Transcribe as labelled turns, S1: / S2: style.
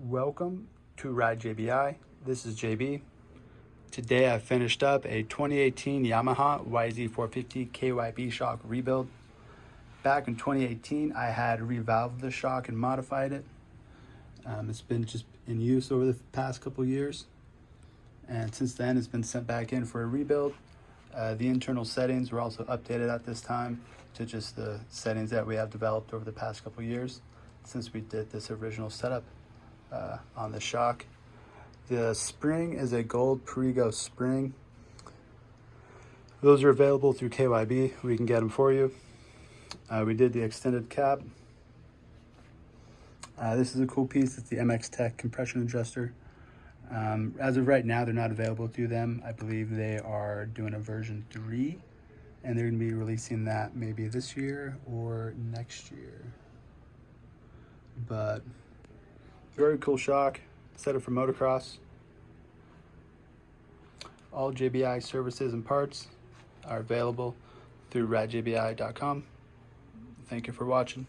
S1: Welcome to Ride JBI. This is JB. Today I finished up a 2018 Yamaha YZ450 KYB shock rebuild. Back in 2018 I had revalved the shock and modified it. It's been just in use over the past couple years, and since then it's been sent back in for a rebuild. The internal settings were also updated at this time to just the settings that we have developed over the past couple years since we did this original setup on the shock. The spring is a gold Perigo spring. Those are available through KYB. We can get them for you. We did the extended cap. This is a cool piece. It's the MX Tech compression adjuster. As of right now, they're not available through them. I believe they are doing a version 3, and they're going to be releasing that maybe this year or next year. But very cool shock, set up for motocross. All JBI services and parts are available through radjbi.com. Thank you for watching.